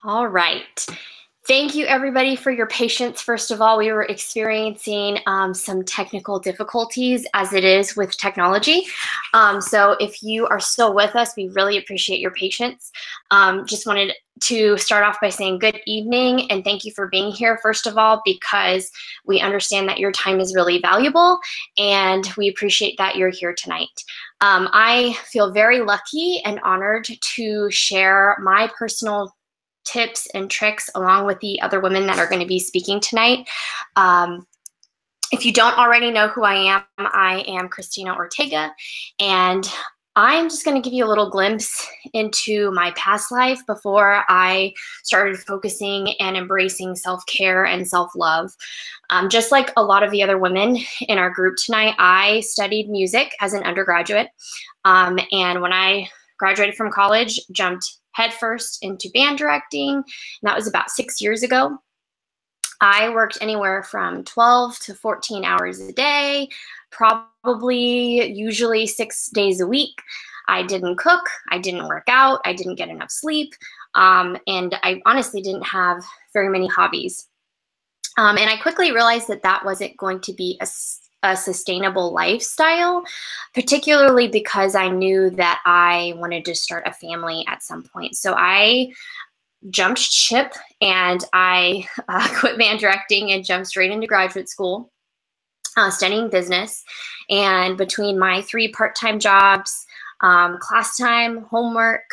All right. Thank you, everybody, for your patience. First of all, we were experiencing some technical difficulties, as it is with technology. So if you are still with us, we really appreciate your patience. Just wanted to start off by saying good evening and thank you for being here, first of all, because we understand that your time is really valuable and we appreciate that you're here tonight. I feel very lucky and honored to share my personal tips and tricks along with the other women that are going to be speaking tonight. If you don't already know who I am Christina Ortega, and I'm just going to give you a little glimpse into my past life before I started focusing and embracing self-care and self-love. Just like a lot of the other women in our group tonight, I studied music as an undergraduate. And when I graduated from college, jumped headfirst into band directing, and that was about 6 years ago. I worked anywhere from 12 to 14 hours a day, usually 6 days a week. I didn't cook, I didn't work out, I didn't get enough sleep, and I honestly didn't have very many hobbies. And I quickly realized that that wasn't going to be a sustainable lifestyle, particularly because I knew that I wanted to start a family at some point. So I jumped ship and I quit band directing and jumped straight into graduate school, studying business. And between my 3 part-time jobs, class time, homework,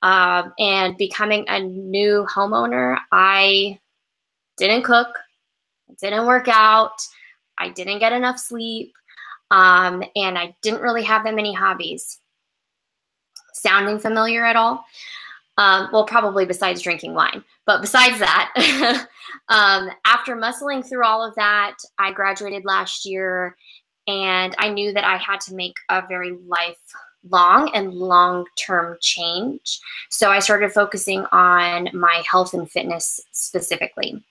and becoming a new homeowner, I didn't cook, didn't work out, I didn't get enough sleep, and I didn't really have that many hobbies. Sounding familiar at all? Well, probably besides drinking wine. But besides that, after muscling through all of that, I graduated last year, and I knew that I had to make a very lifelong and long-term change. So I started focusing on my health and fitness specifically.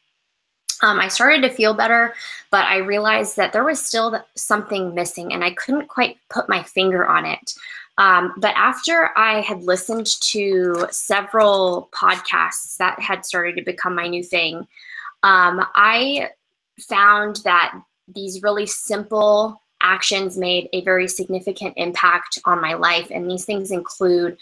I started to feel better, but I realized that there was still something missing and I couldn't quite put my finger on it. But after I had listened to several podcasts that had started to become my new thing, I found that these really simple actions made a very significant impact on my life. And these things include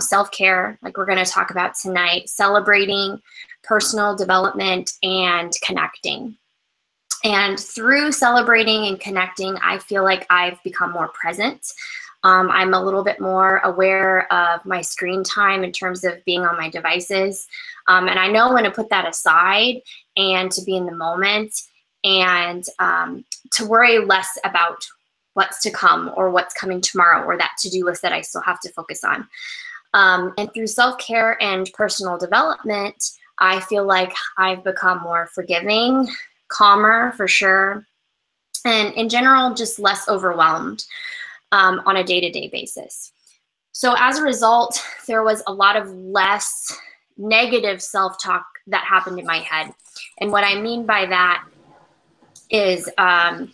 self-care, like we're going to talk about tonight, celebrating, personal development, and connecting. And through celebrating and connecting, I feel like I've become more present. I'm a little bit more aware of my screen time in terms of being on my devices. And I know when to put that aside and to be in the moment and to worry less about what's to come or what's coming tomorrow or that to-do list that I still have to focus on. And through self-care and personal development, I feel like I've become more forgiving, calmer for sure, and in general, just less overwhelmed on a day-to-day basis. So as a result, there was a lot of less negative self-talk that happened in my head. And what I mean by that is I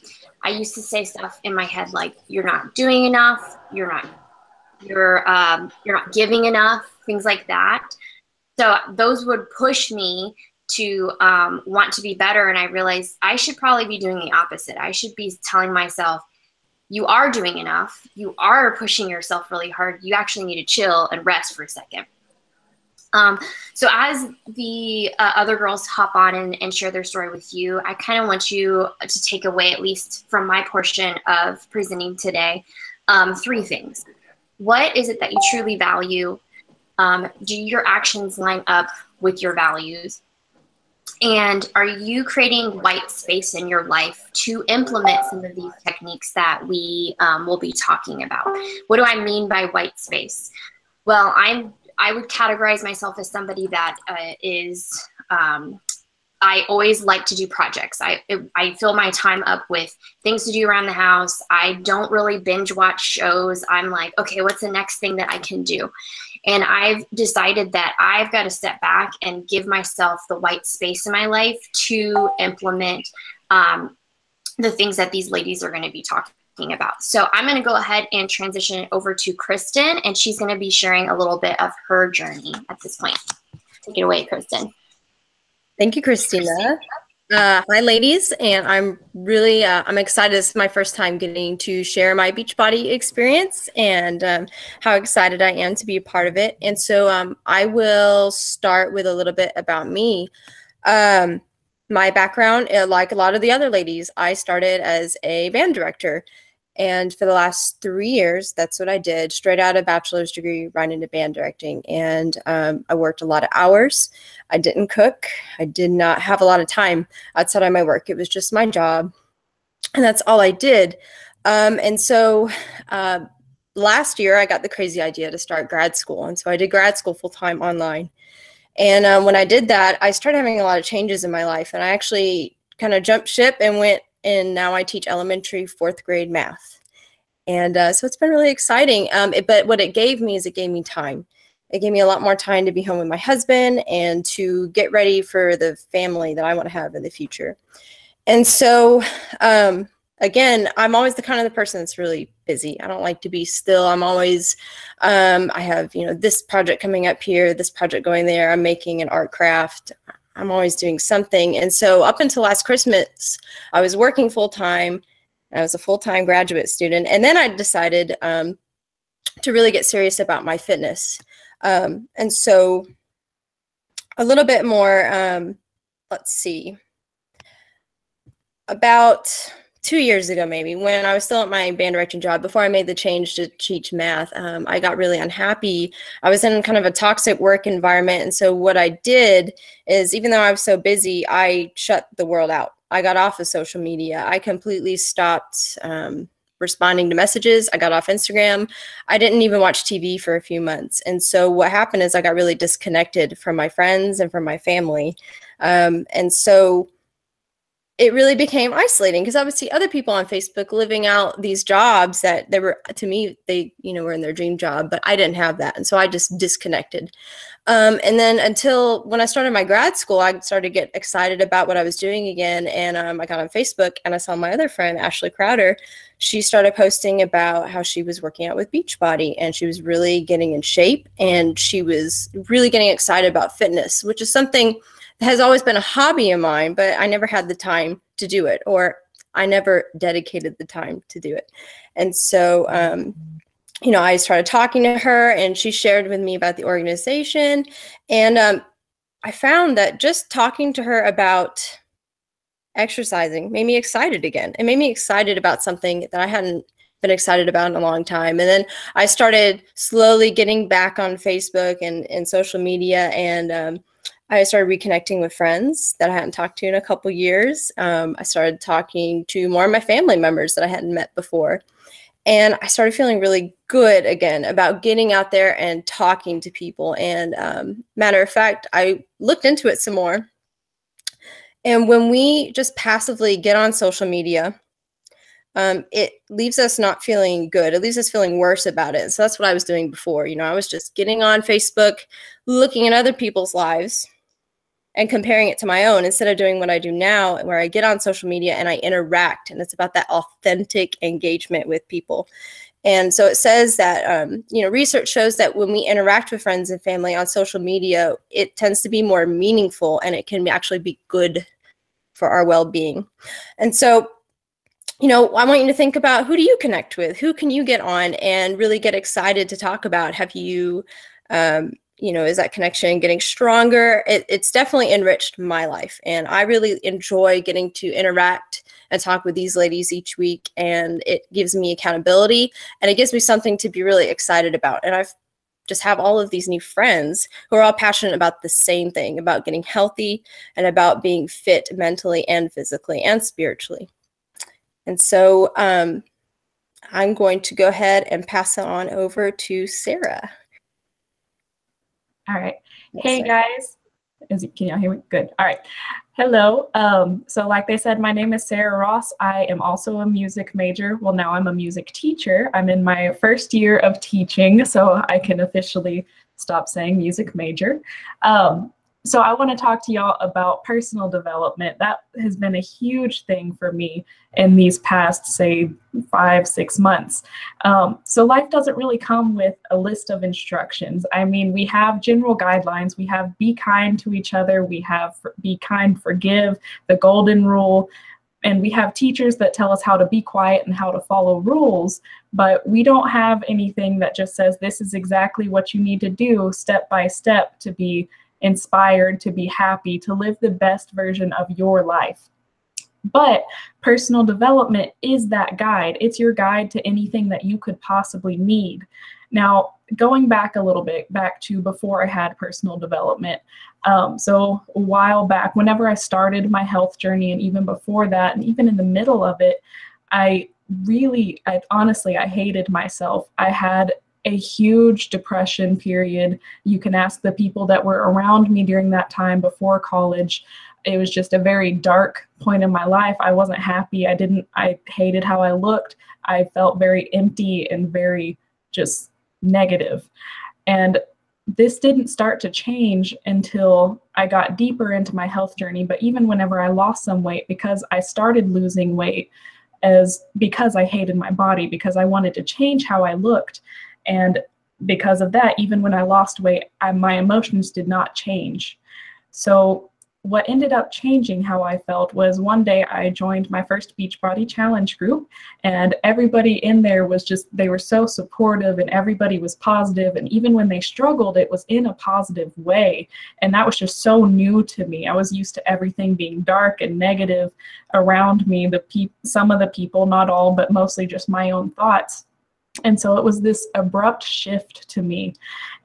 used to say stuff in my head like, you're not doing enough, you're not giving enough, things like that. So those would push me to want to be better. And I realized I should probably be doing the opposite. I should be telling myself, you are doing enough. You are pushing yourself really hard. You actually need to chill and rest for a second. So as the other girls hop on and share their story with you, I kind of want you to take away, at least from my portion of presenting today, 3 things. What is it that you truly value? Do your actions line up with your values? And are you creating white space in your life to implement some of these techniques that we will be talking about? What do I mean by white space? Well, I would categorize myself as somebody that I always like to do projects. I fill my time up with things to do around the house. I don't really binge watch shows. I'm like, okay, what's the next thing that I can do? And I've decided that I've got to step back and give myself the white space in my life to implement the things that these ladies are going to be talking about. So I'm going to go ahead and transition it over to Kristen, and she's going to be sharing a little bit of her journey at this point. Take it away, Kristen. Thank you, Christina. Hi, ladies, and I'm really I'm excited. This is my first time getting to share my Beachbody experience, and how excited I am to be a part of it. And so I will start with a little bit about me. My background, like a lot of the other ladies, I started as a band director. And for the last 3 years, that's what I did, straight out of bachelor's degree, right into band directing. And I worked a lot of hours. I didn't cook. I did not have a lot of time outside of my work. It was just my job. And that's all I did. And so last year, I got the crazy idea to start grad school. And so I did grad school full-time online. And when I did that, I started having a lot of changes in my life. And I actually kind of jumped ship and went, and now I teach elementary 4th grade math. And so it's been really exciting. But what it gave me is it gave me time. It gave me a lot more time to be home with my husband and to get ready for the family that I want to have in the future. And so, again, I'm always the kind of the person that's really busy. I don't like to be still. I'm always, I have, this project coming up here, this project going there. I'm making an art craft. I'm always doing something. And so up until last Christmas, I was working full-time. I was a full-time graduate student. And then I decided to really get serious about my fitness. And so a little bit more, let's see, about 2 years ago, maybe, when I was still at my band directing job, before I made the change to teach math, I got really unhappy. I was in kind of a toxic work environment. And so what I did is, even though I was so busy, I shut the world out. I got off of social media. I completely stopped responding to messages. I got off Instagram. I didn't even watch TV for a few months. And so what happened is I got really disconnected from my friends and from my family. And so it really became isolating, because I would see other people on Facebook living out these jobs that they were, to me, they, were in their dream job, but I didn't have that. And so I just disconnected. And then until when I started my grad school, I started to get excited about what I was doing again. And I got on Facebook and I saw my other friend, Ashley Crowder. She started posting about how she was working out with Beachbody, and she was really getting in shape, and she was really getting excited about fitness, which is something has always been a hobby of mine, but I never had the time to do it, or I never dedicated the time to do it. And so, I started talking to her, and she shared with me about the organization. And I found that just talking to her about exercising made me excited again. It made me excited about something that I hadn't been excited about in a long time. And then I started slowly getting back on Facebook and social media, and I started reconnecting with friends that I hadn't talked to in a couple years. I started talking to more of my family members that I hadn't met before. And I started feeling really good again about getting out there and talking to people. And matter of fact, I looked into it some more. And when we just passively get on social media, it leaves us not feeling good. It leaves us feeling worse about it. So that's what I was doing before. I was just getting on Facebook, looking at other people's lives and comparing it to my own, instead of doing what I do now, where I get on social media and I interact, and it's about that authentic engagement with people. And so it says that, research shows that when we interact with friends and family on social media, it tends to be more meaningful, and it can actually be good for our well-being. And so, I want you to think about, who do you connect with? Who can you get on and really get excited to talk about? Have you, is that connection getting stronger? It's definitely enriched my life. And I really enjoy getting to interact and talk with these ladies each week. And it gives me accountability, and it gives me something to be really excited about. And I've just have all of these new friends who are all passionate about the same thing, about getting healthy and about being fit mentally and physically and spiritually. And so I'm going to go ahead and pass it on over to Sarah. All right. Hey, guys. Can y'all hear me? Good. All right. Hello. So like they said, my name is Sarah Ross. I am also a music major. Well, now I'm a music teacher. I'm in my first year of teaching, so I can officially stop saying music major. So I want to talk to y'all about personal development. That has been a huge thing for me in these past, say, 5-6 months. So life doesn't really come with a list of instructions. I mean, we have general guidelines. We have be kind to each other. We have be kind, forgive, the golden rule. And we have teachers that tell us how to be quiet and how to follow rules, but we don't have anything that just says this is exactly what you need to do step by step to be inspired, to be happy, to live the best version of your life. But personal development is that guide. It's your guide to anything that you could possibly need. Now, going back a little bit, back to before I had personal development. So a while back, whenever I started my health journey, and even before that, and even in the middle of it, I honestly hated myself. I had a huge depression period. You can ask the people that were around me during that time before college. It was just a very dark point in my life. I wasn't happy. I hated how I looked. I felt very empty and very just negative. And this didn't start to change until I got deeper into my health journey. But even whenever I lost some weight, because I started losing weight because I hated my body, because I wanted to change how I looked. And because of that, even when I lost weight, my emotions did not change. So what ended up changing how I felt was one day I joined my first Beachbody Challenge group, and everybody in there they were so supportive, and everybody was positive. And even when they struggled, it was in a positive way. And that was just so new to me. I was used to everything being dark and negative around me. Some of the people, not all, but mostly just my own thoughts. And so it was this abrupt shift to me.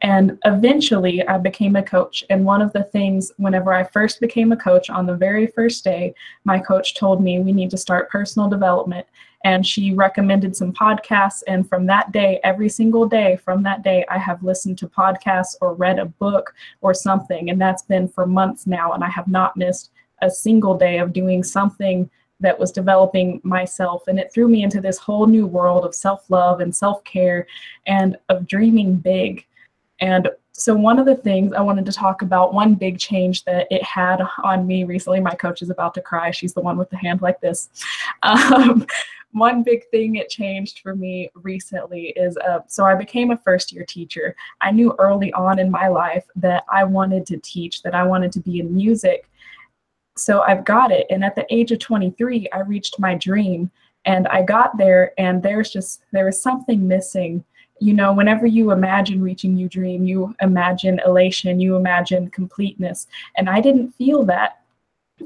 And eventually I became a coach. And one of the things, whenever I first became a coach, on the very first day, my coach told me we need to start personal development. And she recommended some podcasts. And from that day, every single day from that day, I have listened to podcasts or read a book or something. And that's been for months now. And I have not missed a single day of doing something that was developing myself. And it threw me into this whole new world of self-love and self-care and of dreaming big. And so one of the things I wanted to talk about, one big change that it had on me recently, my coach is about to cry. She's the one with the hand like this. One big thing it changed for me recently is, so I became a first-year teacher. I knew early on in my life that I wanted to teach, that I wanted to be in music. So I've got it. And at the age of 23, I reached my dream, and I got there, and there was something missing. You know, whenever you imagine reaching your dream, you imagine elation, you imagine completeness. And I didn't feel that.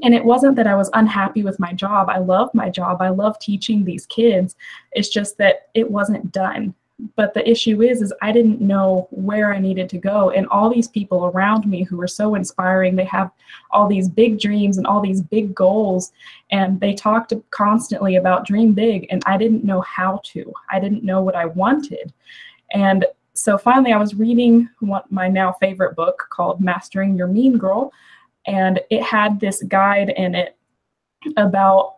And it wasn't that I was unhappy with my job. I love my job. I love teaching these kids. It's just that it wasn't done. But the issue is I didn't know where I needed to go. And all these people around me who were so inspiring, they have all these big dreams and all these big goals. And they talked constantly about dream big. And I didn't know how to. I didn't know what I wanted. And so finally I was reading my now favorite book called Mastering Your Mean Girl. And it had this guide in it about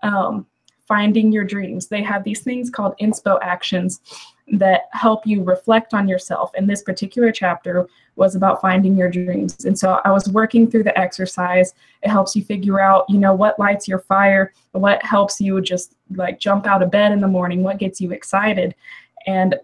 finding your dreams. They have these things called inspo actions that help you reflect on yourself. And this particular chapter was about finding your dreams. And so I was working through the exercise. It helps you figure out, you know, what lights your fire, what helps you just like jump out of bed in the morning, what gets you excited. And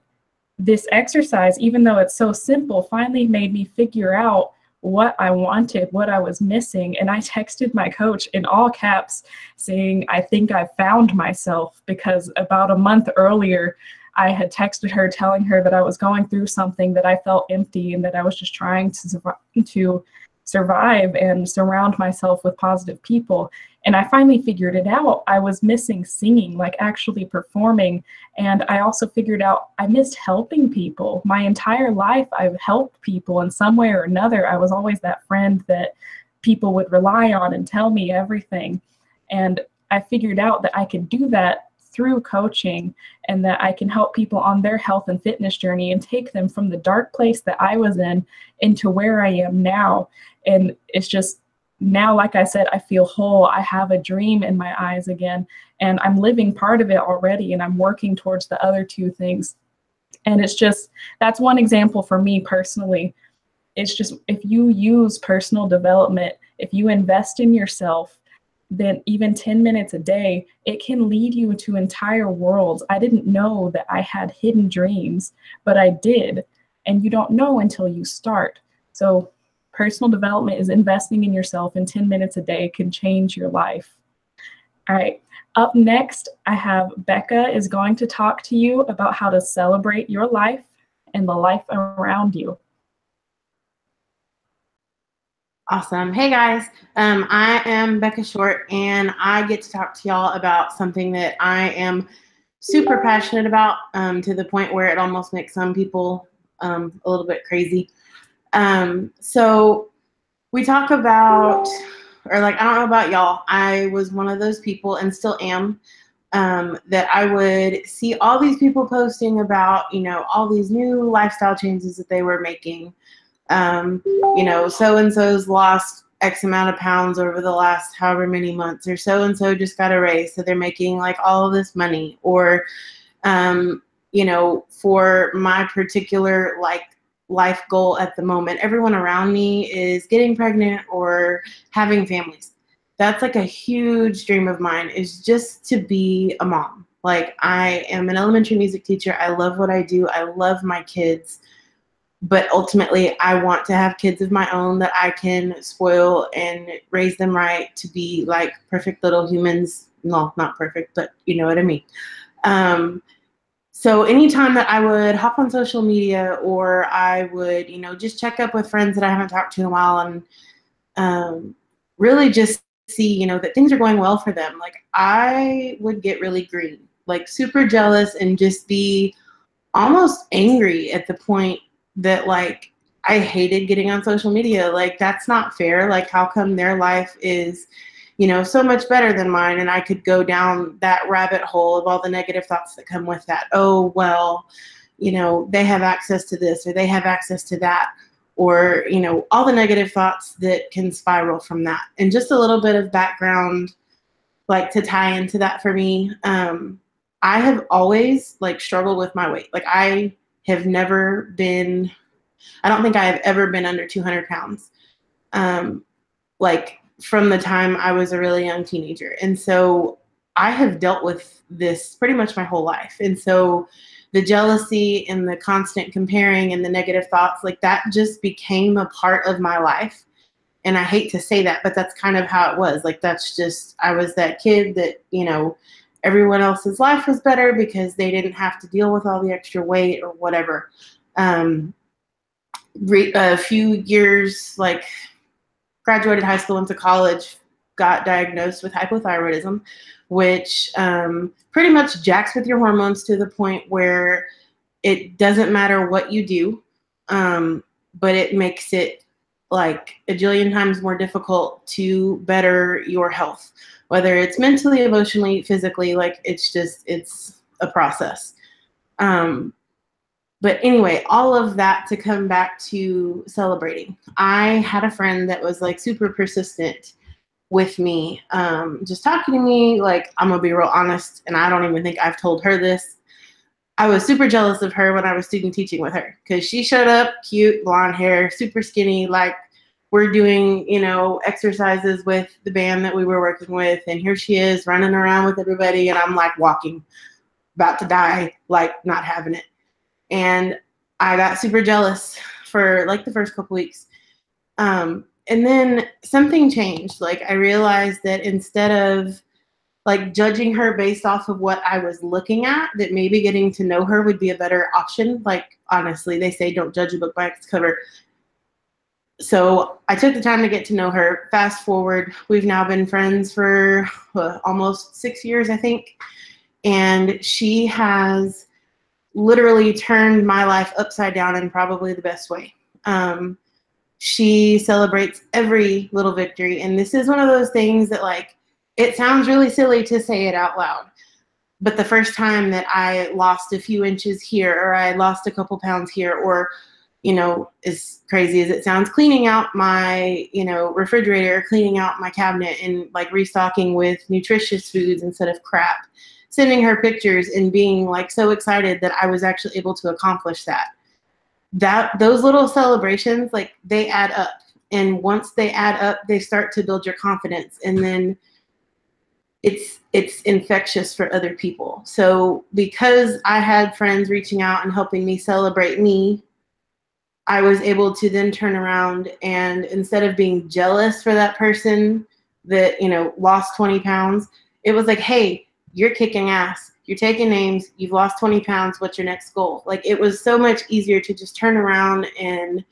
this exercise, even though it's so simple, finally made me figure out what I wanted, what I was missing. And I texted my coach in all caps saying, I think I found myself, because about a month earlier, I had texted her telling her that I was going through something, that I felt empty, and that I was just trying to survive and surround myself with positive people. And I finally figured it out. I was missing singing, like actually performing. And I also figured out I missed helping people. My entire life, I've helped people in some way or another. I was always that friend that people would rely on and tell me everything. And I figured out that I could do that through coaching, and that I can help people on their health and fitness journey and take them from the dark place that I was in into where I am now. And it's just now, like I said, I feel whole. I have a dream in my eyes again, and I'm living part of it already, and I'm working towards the other two things. And it's just, that's one example for me personally. it's just, if you use personal development, if you invest in yourself, then even 10 minutes a day, it can lead you to entire worlds. I didn't know that I had hidden dreams, but I did. And you don't know until you start. So personal development is investing in yourself, and 10 minutes a day can change your life. All right. Up next, I have Becca is going to talk to you about how to celebrate your life and the life around you. Awesome. Hey guys, I am Becca Short, and I get to talk to y'all about something that I am super passionate about, to the point where it almost makes some people a little bit crazy. So we talk about, or like, I don't know about y'all, I was one of those people, and still am, that I would see all these people posting about, you know, all these new lifestyle changes that they were making. You know, so-and-so's lost X amount of pounds over the last however many months, or so-and-so just got a raise, so they're making like all of this money. Or, you know, for my particular like life goal at the moment, everyone around me is getting pregnant or having families. That's like a huge dream of mine, is just to be a mom. Like, I am an elementary music teacher. I love what I do. I love my kids. But ultimately, I want to have kids of my own that I can spoil and raise them right to be like perfect little humans. No, not perfect, but you know what I mean. So anytime that I would hop on social media, or I would, you know, just check up with friends that I haven't talked to in a while, and really just see, you know, that things are going well for them, like, I would get really green, like super jealous, and just be almost angry at the point that like I hated getting on social media. Like, that's not fair. Like, how come their life is, you know, so much better than mine, and I could go down that rabbit hole of all the negative thoughts that come with that. Oh, well, you know, they have access to this, or they have access to that, or, you know, all the negative thoughts that can spiral from that. And just a little bit of background, like, to tie into that for me. I have always like struggled with my weight. Like, I have never been, I don't think I have ever been under 200 pounds, like from the time I was a really young teenager. And so I have dealt with this pretty much my whole life. And so the jealousy and the constant comparing and the negative thoughts, like, that just became a part of my life. And I hate to say that, but that's kind of how it was. Like, that's just, I was that kid that, you know, everyone else's life was better because they didn't have to deal with all the extra weight or whatever. A few years, like, graduated high school, into college, got diagnosed with hypothyroidism, which pretty much jacks with your hormones to the point where it doesn't matter what you do, but it makes it like a jillion times more difficult to better your health, whether it's mentally, emotionally, physically. Like, it's just, it's a process. But anyway, all of that to come back to celebrating. I had a friend that was like super persistent with me, just talking to me. Like, I'm gonna be real honest, and I don't even think I've told her this. I was super jealous of her when I was student teaching with her, because she showed up, cute, blonde hair, super skinny, like, we're doing, you know, exercises with the band that we were working with, and here she is running around with everybody, and I'm like walking, about to die, like, not having it. And I got super jealous for like the first couple weeks. And then something changed. Like, I realized that instead of like judging her based off of what I was looking at, that maybe getting to know her would be a better option. Like, honestly, they say don't judge a book by its cover. So I took the time to get to know her. Fast forward, we've now been friends for almost 6 years, I think. And she has literally turned my life upside down in probably the best way. She celebrates every little victory. And this is one of those things that, like, it sounds really silly to say it out loud, but the first time that I lost a few inches here, or I lost a couple pounds here, or, you know, as crazy as it sounds, cleaning out my, you know, refrigerator, cleaning out my cabinet, and like restocking with nutritious foods instead of crap, sending her pictures and being like so excited that I was actually able to accomplish that. those little celebrations, like, they add up. And once they add up, they start to build your confidence. And then it's infectious for other people. So because I had friends reaching out and helping me celebrate me, I was able to then turn around, and instead of being jealous for that person that, you know, lost 20 pounds, it was like, hey, you're kicking ass. You're taking names. You've lost 20 pounds. What's your next goal? Like, it was so much easier to just turn around and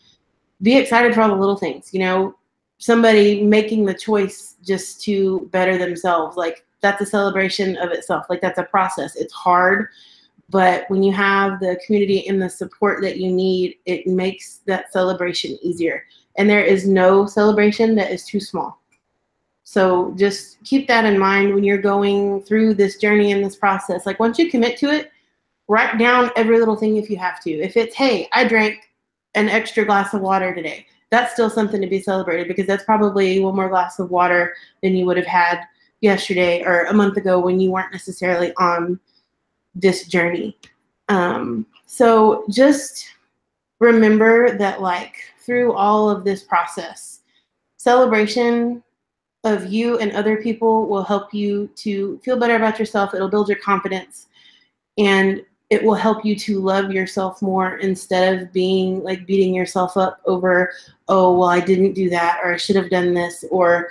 be excited for all the little things, you know, somebody making the choice just to better themselves. Like, that's a celebration of itself. Like, that's a process. It's hard, but when you have the community and the support that you need, it makes that celebration easier. And there is no celebration that is too small. So just keep that in mind when you're going through this journey and this process. Like, once you commit to it, write down every little thing if you have to. If it's, hey, I drank an extra glass of water today, that's still something to be celebrated, because that's probably one more glass of water than you would have had yesterday or a month ago when you weren't necessarily on this journey. So just remember that, like, through all of this process, celebration of you and other people will help you to feel better about yourself. It'll build your confidence, and it will help you to love yourself more, instead of being like beating yourself up over, oh, well, I didn't do that, or I should have done this, or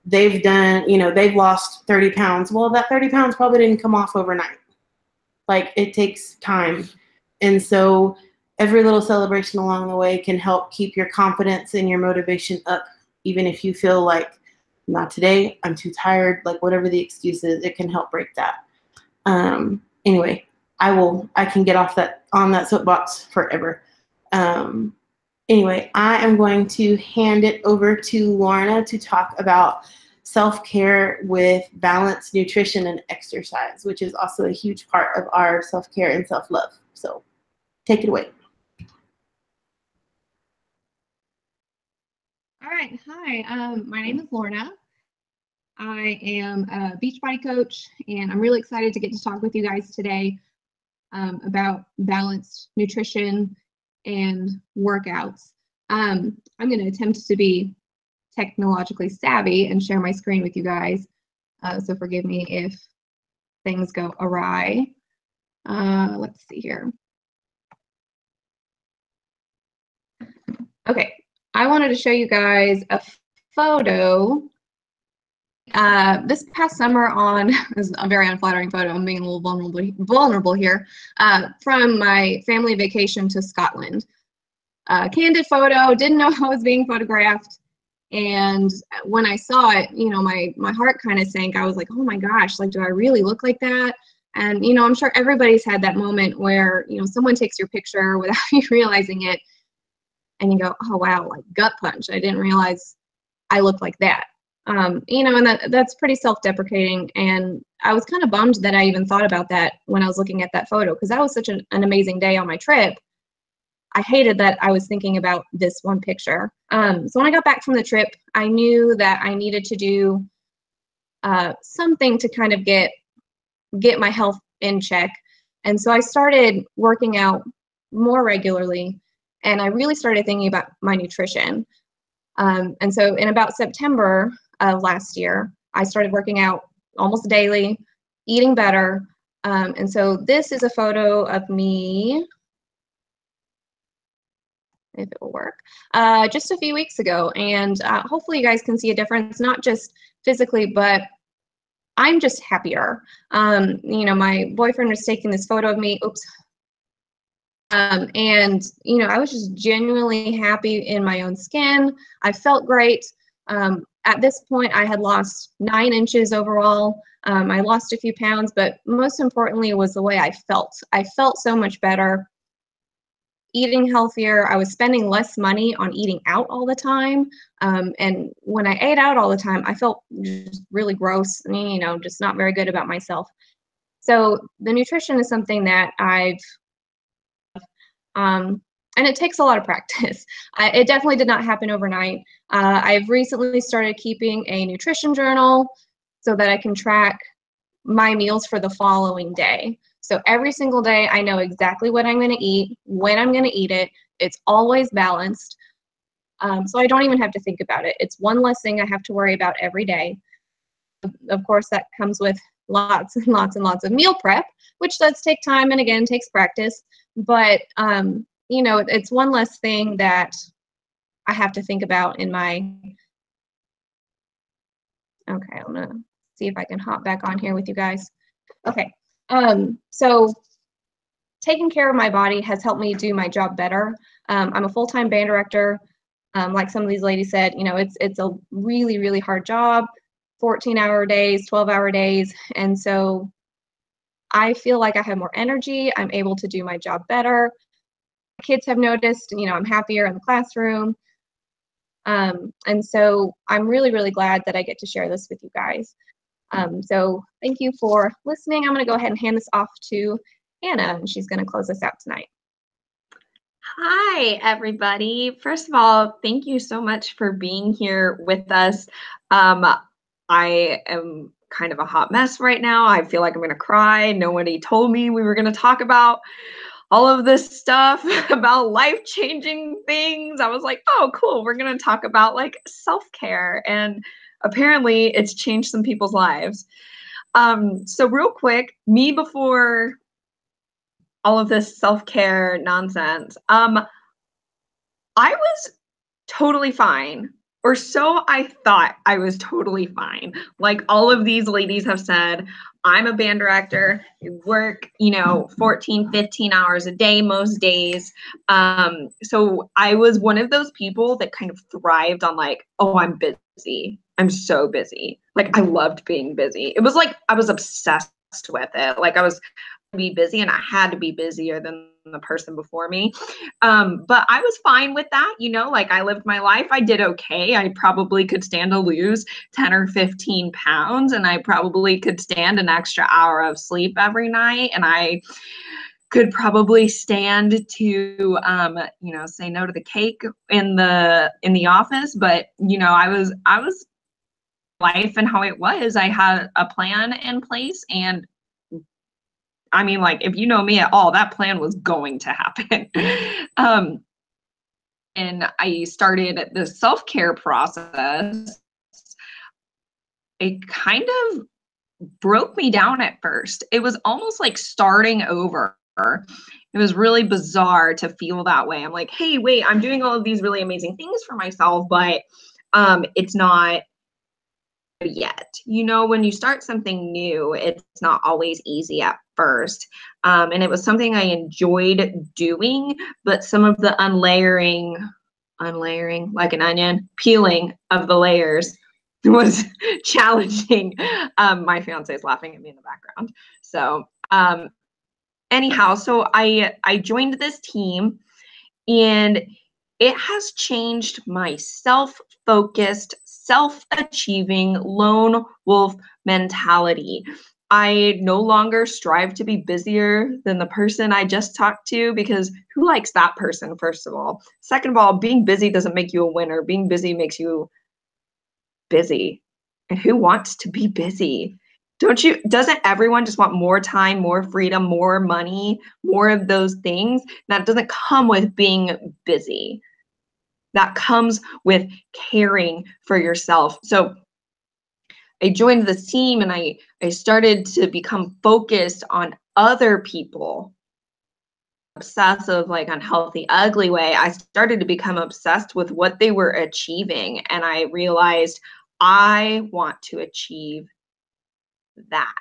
they've done, you know, they've lost 30 pounds. Well, that 30 pounds probably didn't come off overnight. Like, it takes time. And so every little celebration along the way can help keep your confidence and your motivation up, even if you feel like, not today, I'm too tired, like, whatever the excuse is, it can help break that. Anyway, I can get off on that soapbox forever. Anyway, I am going to hand it over to Lorna to talk about self-care with balanced nutrition and exercise, which is also a huge part of our self-care and self-love. So take it away. All right, hi, my name is Lorna. I am a Beachbody coach, and I'm really excited to get to talk with you guys today about balanced nutrition and workouts. I'm going to attempt to be technologically savvy and share my screen with you guys, so forgive me if things go awry. Let's see here. Okay, I wanted to show you guys a photo. This past summer this is a very unflattering photo, I'm being a little vulnerable here, from my family vacation to Scotland. Candid photo, didn't know I was being photographed, and when I saw it, you know, my heart kind of sank. I was like, oh my gosh, like, do I really look like that? And, you know, I'm sure everybody's had that moment where, you know, someone takes your picture without you realizing it, and you go, oh wow, like, gut punch, I didn't realize I looked like that. You know, and that's pretty self-deprecating, and I was kind of bummed that I even thought about that when I was looking at that photo, because that was such an amazing day on my trip. I hated that I was thinking about this one picture. So when I got back from the trip, I knew that I needed to do something to kind of get my health in check, and so I started working out more regularly, and I really started thinking about my nutrition. And so in about September of last year, I started working out almost daily, eating better. And so this is a photo of me, if it will work, just a few weeks ago. And hopefully you guys can see a difference, not just physically, but I'm just happier. You know, my boyfriend was taking this photo of me, oops. And, you know, I was just genuinely happy in my own skin. I felt great. At this point, I had lost 9 inches overall. I lost a few pounds, but most importantly, it was the way I felt. I felt so much better, eating healthier. I was spending less money on eating out all the time. And when I ate out all the time, I felt just really gross, you know, just not very good about myself. So the nutrition is something that and it takes a lot of practice. It definitely did not happen overnight. I've recently started keeping a nutrition journal so that I can track my meals for the following day. So every single day, I know exactly what I'm going to eat, when I'm going to eat it, it's always balanced. So I don't even have to think about it. It's one less thing I have to worry about every day. Of course, that comes with lots and lots and lots of meal prep, which does take time and again takes practice. But you know, it's one less thing that I have to think about in my. Okay, I'm gonna see if I can hop back on here with you guys. Okay, so taking care of my body has helped me do my job better. I'm a full-time band director. Like some of these ladies said, you know, it's a really, really hard job, 14-hour days, 12-hour days. And so I feel like I have more energy. I'm able to do my job better. Kids have noticed, you know, I'm happier in the classroom. And so I'm really, really glad that I get to share this with you guys. So thank you for listening. I'm going to go ahead and hand this off to Anna, and she's going to close us out tonight. Hi, everybody. First of all, thank you so much for being here with us. I am kind of a hot mess right now. I feel like I'm going to cry. Nobody told me we were going to talk about all of this stuff about life-changing things. I was like, oh, cool. We're going to talk about like self-care. And apparently it's changed some people's lives. So real quick, me before all of this self-care nonsense, I was totally fine. Or so I thought I was totally fine. Like all of these ladies have said, I'm a band director, I work, you know, 14, 15 hours a day most days. So I was one of those people that kind of thrived on like, oh, I'm busy. I'm so busy. Like I loved being busy. It was like I was obsessed with it. Like I was be busy and I had to be busier than the person before me. But I was fine with that, you know, like I lived my life. I did okay. I probably could stand to lose 10 or 15 pounds and I probably could stand an extra hour of sleep every night. And I could probably stand to, you know, say no to the cake in the office. But, you know, I was life and how it was. I had a plan in place and I mean, like, if you know me at all, that plan was going to happen. And I started the self-care process. It kind of broke me down at first. It was almost like starting over. It was really bizarre to feel that way. I'm like, hey, wait, I'm doing all of these really amazing things for myself, but it's not yet. You know, when you start something new, it's not always easy at first. And it was something I enjoyed doing, but some of the unlayering like an onion, peeling of the layers was challenging. My fiance is laughing at me in the background. So anyhow, so I joined this team and it has changed my self-focused, self-achieving lone wolf mentality. I no longer strive to be busier than the person I just talked to because who likes that person, first of all? Second of all, being busy doesn't make you a winner. Being busy makes you busy. And who wants to be busy? Doesn't everyone just want more time, more freedom, more money, more of those things? That doesn't come with being busy. That comes with caring for yourself. So I joined this team and I started to become focused on other people. Obsessive, like unhealthy, ugly way. I started to become obsessed with what they were achieving. And I realized I want to achieve that.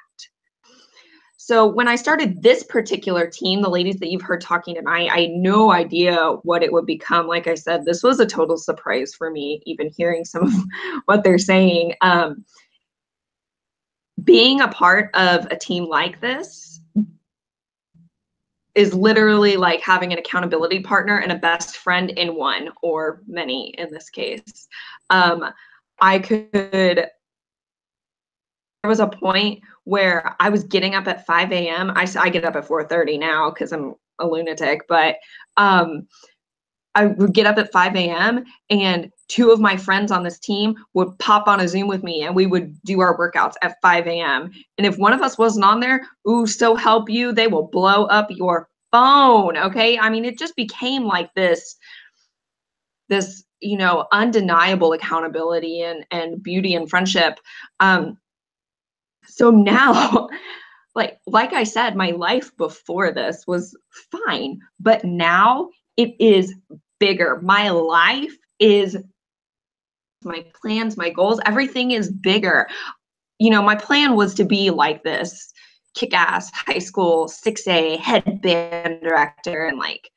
So when I started this particular team, the ladies that you've heard talking tonight, I had no idea what it would become. Like I said, this was a total surprise for me, even hearing some of what they're saying. Being a part of a team like this is literally like having an accountability partner and a best friend in one, or many in this case. There was a point where I was getting up at 5 a.m. I get up at 4:30 now because I'm a lunatic, but I would get up at 5 a.m. and two of my friends on this team would pop on a Zoom with me and we would do our workouts at 5 a.m. And if one of us wasn't on there, ooh, so help you, they will blow up your phone. Okay. I mean, it just became like this, you know, undeniable accountability and beauty and friendship. So now, like I said, my life before this was fine, but now it is bigger. My life is, my plans, my goals, everything is bigger. You know, my plan was to be like this kick-ass high school 6A head band director, and like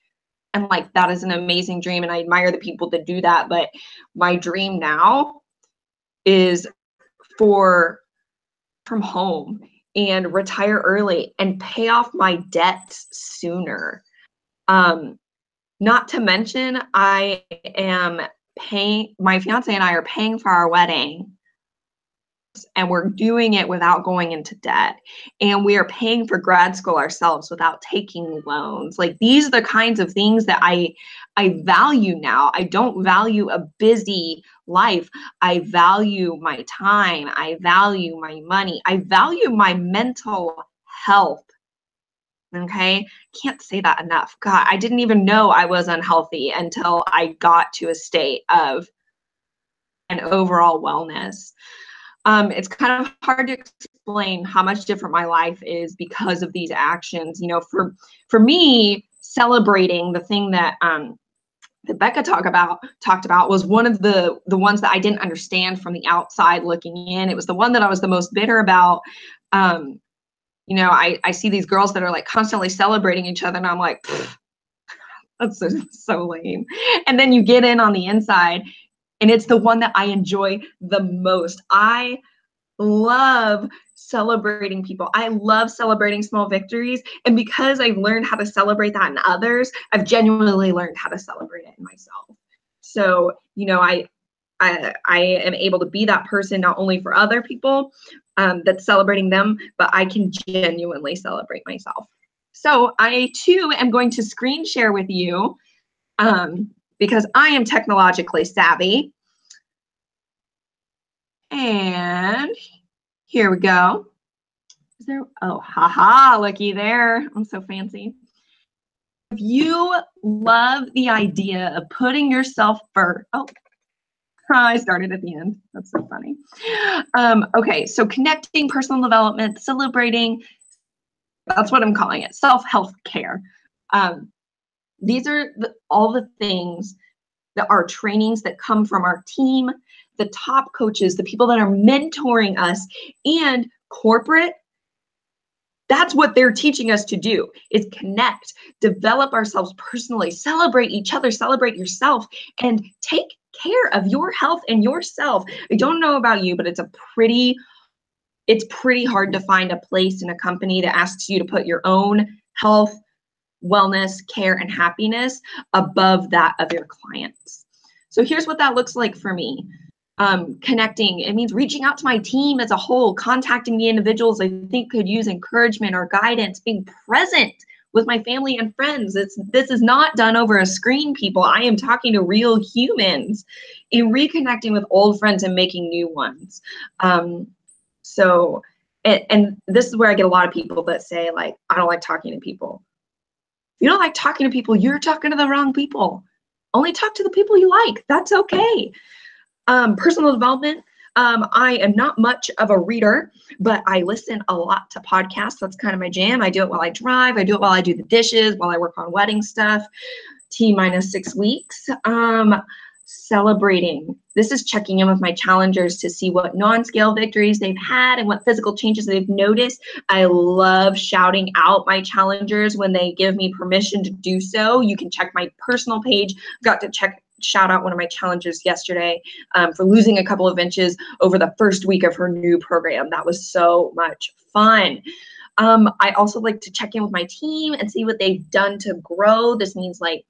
that is an amazing dream, and I admire the people that do that. But my dream now is from home and retire early and pay off my debts sooner. Not to mention, I am paying, my fiance and I are paying for our wedding, and we're doing it without going into debt. And we are paying for grad school ourselves without taking loans. Like, these are the kinds of things that I value now. I don't value a busy life. I value my time. I value my money. I value my mental health. Okay. Can't say that enough. God, I didn't even know I was unhealthy until I got to a state of an overall wellness. It's kind of hard to explain how much different my life is because of these actions. You know, for me, celebrating the thing that Becca talked about was one of the ones that I didn't understand from the outside looking in. It was the one that I was the most bitter about. You know, I see these girls that are like constantly celebrating each other, and I'm like, that's so lame. And then you get in on the inside, and it's the one that I enjoy the most. I love celebrating people. I love celebrating small victories. And because I've learned how to celebrate that in others, I've genuinely learned how to celebrate it in myself. So, you know, I am able to be that person not only for other people that's celebrating them, but I can genuinely celebrate myself. So I too am going to screen share with you because I am technologically savvy. And here we go. Is there, oh, haha, looky there. I'm so fancy. If you love the idea of putting yourself first, oh, I started at the end. That's so funny. Okay, so connecting, personal development, celebrating, that's what I'm calling it, self-health care. These are all the things that are trainings that come from our team, the top coaches, the people that are mentoring us, and corporate. That's what they're teaching us to do, is connect, develop ourselves personally, celebrate each other, celebrate yourself, and take care of your health and yourself. I don't know about you, but it's pretty hard to find a place in a company that asks you to put your own health, wellness, care, and happiness above that of your clients. So here's what that looks like for me. Connecting, it means reaching out to my team as a whole, contacting the individuals I think could use encouragement or guidance, being present with my family and friends. This is not done over a screen, people. I am talking to real humans, in reconnecting with old friends and making new ones. So, and this is where I get a lot of people that say, like, I don't like talking to people. If you don't like talking to people, you're talking to the wrong people. Only talk to the people you like. That's okay. Personal development. I am not much of a reader, but I listen a lot to podcasts. That's kind of my jam. I do it while I drive. I do it while I do the dishes, while I work on wedding stuff. T-6 weeks. Celebrating. This is checking in with my challengers to see what non-scale victories they've had and what physical changes they've noticed. I love shouting out my challengers when they give me permission to do so. You can check my personal page. Got to shout out one of my challengers yesterday for losing a couple of inches over the first week of her new program. That was so much fun. I also like to check in with my team and see what they've done to grow. This means, like,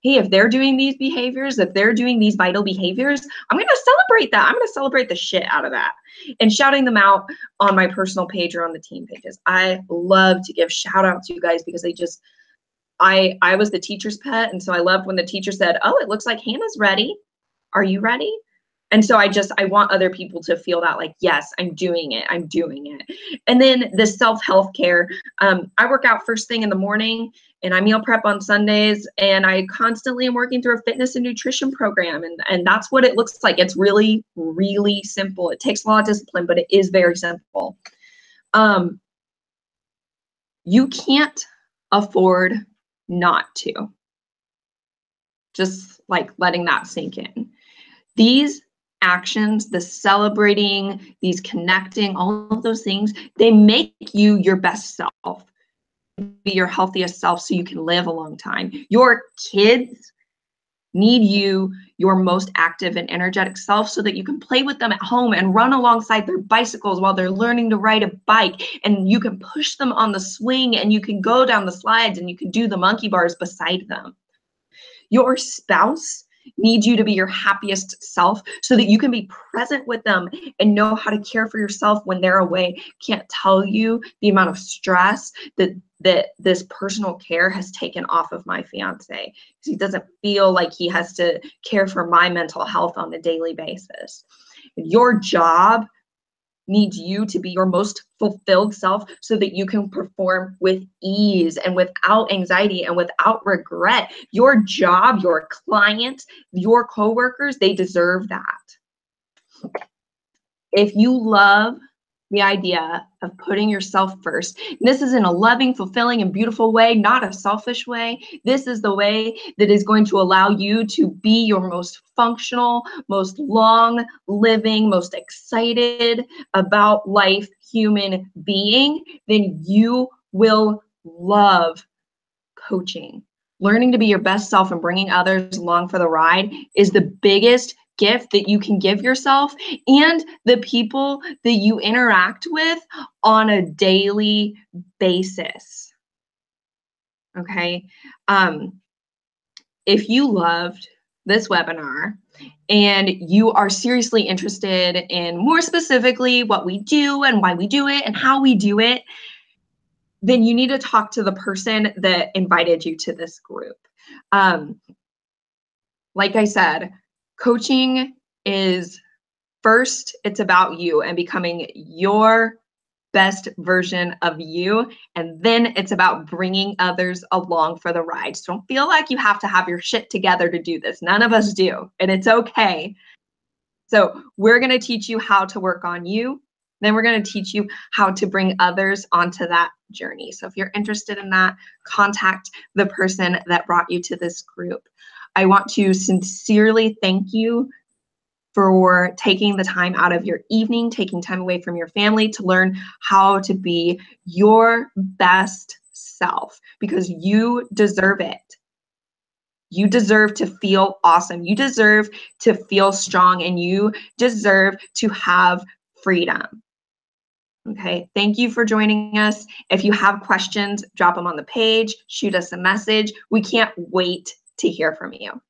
hey, if they're doing these behaviors, if they're doing these vital behaviors, I'm going to celebrate that. I'm going to celebrate the shit out of that, and shouting them out on my personal page or on the team pages. I love to give shout outs to you guys because I was the teacher's pet. And so I loved when the teacher said, oh, it looks like Hannah's ready. Are you ready? And so I want other people to feel that like, yes, I'm doing it. I'm doing it. And then the self-health care. I work out first thing in the morning and I meal prep on Sundays, and I constantly am working through a fitness and nutrition program. And that's what it looks like. It's really, really simple. It takes a lot of discipline, but it is very simple. You can't afford not to. Just like letting that sink in. These actions, the celebrating, these connecting, all of those things, they make you your best self, be your healthiest self so you can live a long time. Your kids need you, your most active and energetic self, so that you can play with them at home and run alongside their bicycles while they're learning to ride a bike, and you can push them on the swing, and you can go down the slides, and you can do the monkey bars beside them. Your spouse needs you to be your happiest self so that you can be present with them and know how to care for yourself when they're away. Can't tell you the amount of stress that this personal care has taken off of my fiance, because he doesn't feel like he has to care for my mental health on a daily basis. Your job needs you to be your most fulfilled self so that you can perform with ease and without anxiety and without regret. Your job, your clients, your coworkers, they deserve that. If you love the idea of putting yourself first, and this is in a loving, fulfilling, and beautiful way, not a selfish way. This is the way that is going to allow you to be your most functional, most long-living, most excited about life human being, then you will love coaching. Learning to be your best self and bringing others along for the ride is the biggest gift that you can give yourself and the people that you interact with on a daily basis. Okay. If you loved this webinar and you are seriously interested in more specifically what we do and why we do it and how we do it, then you need to talk to the person that invited you to this group. Like I said, coaching is first, it's about you and becoming your best version of you. And then it's about bringing others along for the ride. So don't feel like you have to have your shit together to do this. None of us do, and it's okay. So we're going to teach you how to work on you. Then we're going to teach you how to bring others onto that journey. So if you're interested in that, contact the person that brought you to this group. I want to sincerely thank you for taking the time out of your evening, taking time away from your family to learn how to be your best self, because you deserve it. You deserve to feel awesome. You deserve to feel strong, and you deserve to have freedom. Okay, thank you for joining us. If you have questions, drop them on the page, shoot us a message. We can't wait to hear from you.